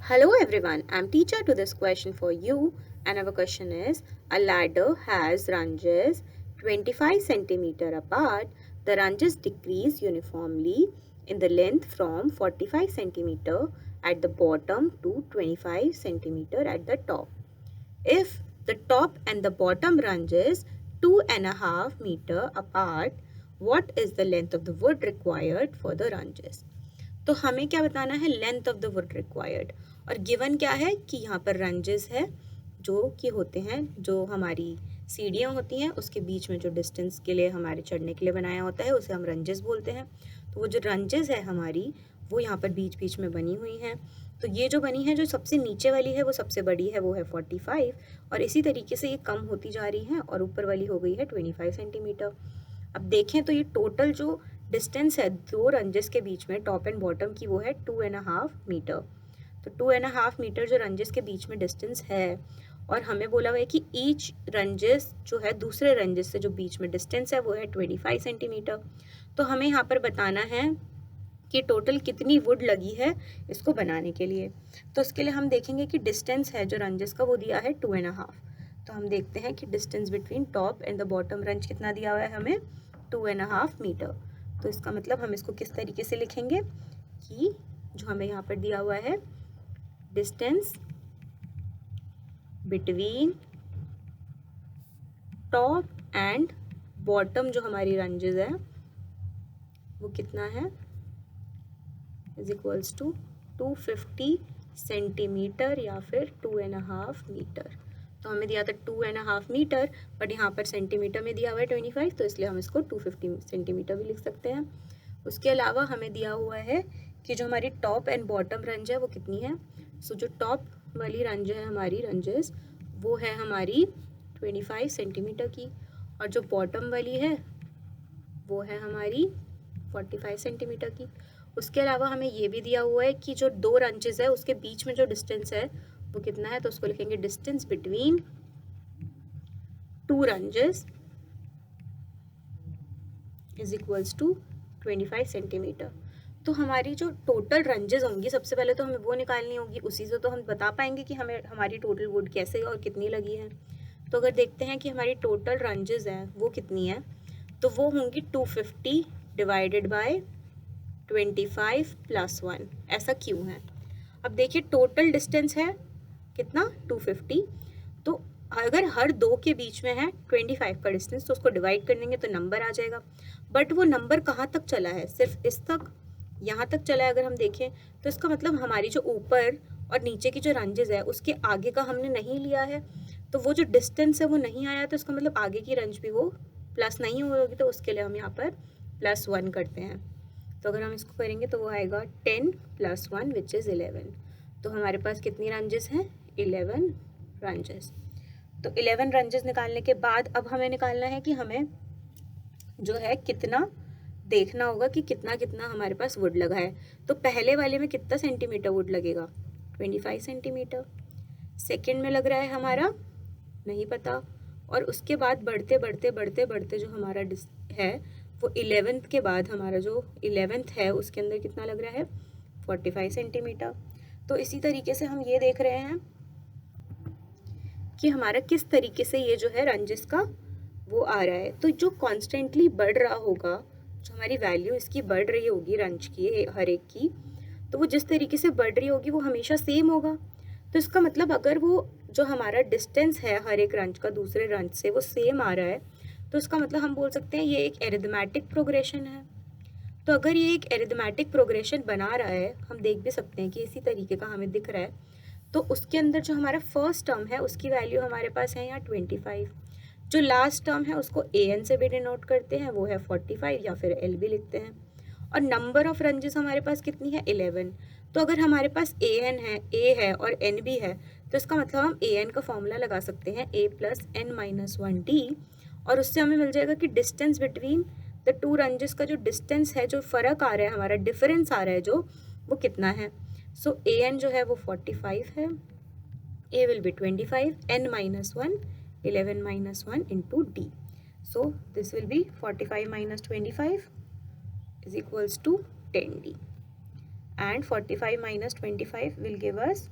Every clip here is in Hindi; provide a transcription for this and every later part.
Hello everyone, I'm teacher to this question for you, and our question is, a ladder has runges 25 centimeter apart. The runges decrease uniformly in the length from 45 centimeter at the bottom to 25 centimeter at the top. If the top and the bottom runges 2.5 meter apart, what is the length of the wood required for the runges? तो हमें क्या बताना है, length of the wood required. और गिवन क्या है कि यहाँ पर रंजेस है जो कि होते हैं, जो हमारी सीढ़ियाँ होती हैं उसके बीच में जो डिस्टेंस के लिए हमारे चढ़ने के लिए बनाया होता है उसे हम रंजेस बोलते हैं। तो वो जो रंजेस है हमारी वो यहाँ पर बीच बीच में बनी हुई हैं। तो ये जो बनी है, जो सबसे नीचे वाली है वो सबसे बड़ी है, वो है 45, और इसी तरीके से ये कम होती जा रही है और ऊपर वाली हो गई है 25 सेंटीमीटर। अब देखें तो ये टोटल जो डिस्टेंस है दो रंजेस के बीच में, टॉप एंड बॉटम की, वो है 2.5 मीटर। तो 2.5 मीटर जो रंजेस के बीच में डिस्टेंस है, और हमें बोला हुआ है कि ईच रंजेस जो है दूसरे रंजेस से जो बीच में डिस्टेंस है वो है 25 सेंटीमीटर। तो हमें यहाँ पर बताना है कि टोटल कितनी वुड लगी है इसको बनाने के लिए। तो उसके लिए हम देखेंगे कि डिस्टेंस है जो रंजेस का वो दिया है 2.5। तो हम देखते हैं कि distance between top and the bottom रंज कितना दिया हुआ है हमें, 2.5 मीटर। तो इसका मतलब हम इसको किस तरीके से लिखेंगे कि जो हमें यहाँ पर दिया हुआ है, distance between top and bottom जो हमारी रंजेस है वो कितना है, इज इक्वल्स टू 250 सेंटीमीटर या फिर 2.5 मीटर। तो हमें दिया था 2.5 मीटर, बट यहाँ पर सेंटीमीटर में दिया हुआ है 25, तो इसलिए हम इसको 250 सेंटीमीटर भी लिख सकते हैं। उसके अलावा हमें दिया हुआ है कि जो हमारी टॉप एंड बॉटम रंज है वो कितनी है। सो जो टॉप वाली रंज है हमारी रंजेस वो है हमारी 25 सेंटीमीटर की, और जो बॉटम वाली है वो है हमारी 45 सेंटीमीटर की। उसके अलावा हमें ये भी दिया हुआ है कि जो दो रंचेस है उसके बीच में जो डिस्टेंस है वो कितना है, तो उसको लिखेंगे distance between two ranches is equals to 25 centimetre. तो हमारी जो टोटल रंजेस होंगी, सबसे पहले तो हमें वो निकालनी होगी, उसी से तो हम बता पाएंगे कि हमें हमारी टोटल वुड कैसे और कितनी लगी है। तो अगर देखते हैं कि हमारी टोटल रंजेस हैं वो कितनी है, तो वो होंगी 250 डिवाइडेड बाय 25 + 1। ऐसा क्यों है, अब देखिए टोटल डिस्टेंस है कितना, 250। तो अगर हर दो के बीच में है 25 का डिस्टेंस, तो उसको डिवाइड कर देंगे तो नंबर आ जाएगा। बट वो नंबर कहाँ तक चला है, सिर्फ इस तक, यहाँ तक चला है। अगर हम देखें तो इसका मतलब हमारी जो ऊपर और नीचे की जो रंजेस है उसके आगे का हमने नहीं लिया है, तो वो जो डिस्टेंस है वो नहीं आया, तो इसका मतलब आगे की रंज भी वो प्लस नहीं होगी, तो उसके लिए हम यहाँ पर +1 करते हैं। तो अगर हम इसको करेंगे तो वो आएगा 10 + 1 विच इज़ 11। तो हमारे पास कितनी रंजेस हैं, 11 रंजेस। तो 11 रंजेस निकालने के बाद अब हमें निकालना है कि हमें जो है कितना देखना होगा कि कितना कितना हमारे पास वुड लगा है। तो पहले वाले में कितना सेंटीमीटर वुड लगेगा, 25 सेंटीमीटर। सेकेंड में लग रहा है हमारा नहीं पता, और उसके बाद बढ़ते बढ़ते बढ़ते बढ़ते जो हमारा है वो 11th के बाद हमारा जो 11th है उसके अंदर कितना लग रहा है, 45 सेंटीमीटर। तो इसी तरीके से हम ये देख रहे हैं कि हमारा किस तरीके से ये जो है रंजिस का वो आ रहा है। तो जो कॉन्स्टेंटली बढ़ रहा होगा, जो हमारी वैल्यू इसकी बढ़ रही होगी रंज की हर एक की, तो वो जिस तरीके से बढ़ रही होगी वो हमेशा सेम होगा। तो इसका मतलब अगर वो जो हमारा डिस्टेंस है हर एक रंज का दूसरे रंज से वो सेम आ रहा है, तो इसका मतलब हम बोल सकते हैं ये एक एरिथमेटिक प्रोग्रेशन है। तो अगर ये एक एरिथमेटिक प्रोग्रेशन बना रहा है, हम देख भी सकते हैं कि इसी तरीके का हमें दिख रहा है, तो उसके अंदर जो हमारा फर्स्ट टर्म है उसकी वैल्यू हमारे पास है यहाँ 25। जो लास्ट टर्म है उसको an से भी डिनोट करते हैं, वो है 45 या फिर l भी लिखते हैं। और नंबर ऑफ रंजेस हमारे पास कितनी है, 11। तो अगर हमारे पास an है, a है और n भी है, तो इसका मतलब हम an का फॉर्मूला लगा सकते हैं a + n - 1d, और उससे हमें मिल जाएगा कि डिस्टेंस बिटवीन द टू रंजेस का जो डिस्टेंस है, जो फ़र्क आ रहा है हमारा, डिफरेंस आ रहा है जो, वो कितना है। सो an जो है वो 45 है, a will be 25, n - 1, 11 - 1 into d. So this will be 45 - 25 is equals to 10d. and 45 minus 25 will give us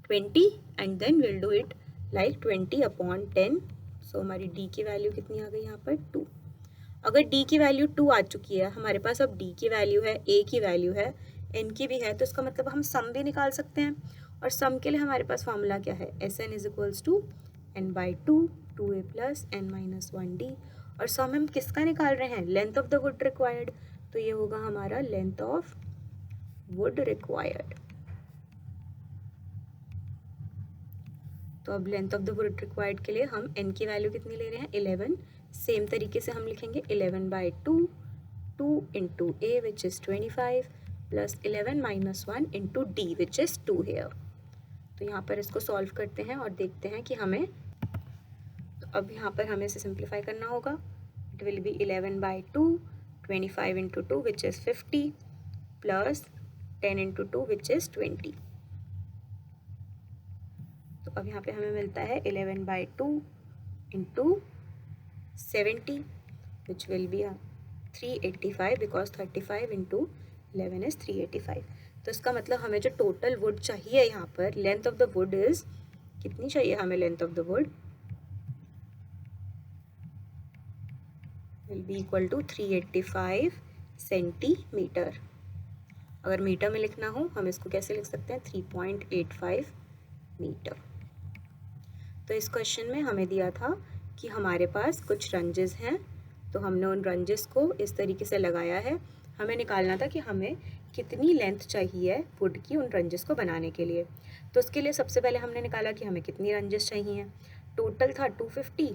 20 and then we'll do it like 20 upon 10. So हमारी d की वैल्यू कितनी आ गई यहाँ पर 2. अगर d की वैल्यू 2 आ चुकी है, हमारे पास अब d की वैल्यू है, a की वैल्यू है, n की भी है, तो इसका मतलब हम सम भी निकाल सकते हैं. और सम के लिए हमारे पास फॉर्मूला क्या है, Sn is equals to n by 2 2a plus n minus 1d. और सम हम किसका निकाल रहे हैं, length of the wood required. तो ये होगा हमारा लेंथ ऑफ वुड रिक्वायर्ड. तो अब length of the wood required के लिए हम n की वैल्यू कितनी ले रहे हैं, 11. सेम तरीके से हम लिखेंगे 11 by 2 2 into a which is 25 plus 11 minus 1 into d which is 2 here. तो यहाँ पर इसको सॉल्व करते हैं और देखते हैं कि हमें, तो अब यहाँ पर हमें इसे सिंप्लीफाई करना होगा. It will be 11 by 2 25 into 2 which is 50 plus 10 into 2 which is 20. तो अब यहाँ पे हमें मिलता है 11 by 2 into 70 which will be 385 because 35 into 11 is 385. तो इसका मतलब हमें जो टोटल वुड चाहिए यहाँ पर, length of the wood is कितनी चाहिए हमें, length of the wood will be equal to 385 centimetre. अगर मीटर में लिखना हो हम इसको कैसे लिख सकते हैं, 3.85 मीटर. तो इस क्वेश्चन में हमें दिया था कि हमारे पास कुछ रंजेस हैं, तो हमने उन रंजेस को इस तरीके से लगाया है. हमें निकालना था कि हमें कितनी लेंथ चाहिए वुड की उन रंजेस को बनाने के लिए. तो उसके लिए सबसे पहले हमने निकाला कि हमें कितनी रंजेस चाहिए. टोटल था 250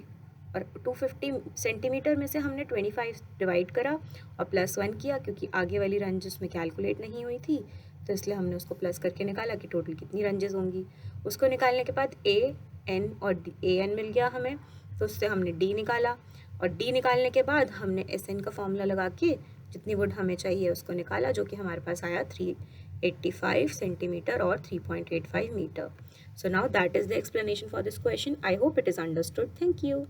और 250 सेंटीमीटर में से हमने 25 डिवाइड करा और प्लस 1 किया, क्योंकि आगे वाली रंजेस में कैलकुलेट नहीं हुई थी तो इसलिए हमने उसको प्लस करके निकाला कि टोटल कितनी रंजेस होंगी. उसको निकालने के बाद a n और a n मिल गया हमें, तो उससे हमने d निकाला और d निकालने के बाद हमने Sn का फॉर्मूला लगा के जितनी वुड हमें चाहिए उसको निकाला, जो कि हमारे पास आया 385 सेंटीमीटर और 3.85 metre. So now that is the explanation for this question. I hope it is understood. Thank you.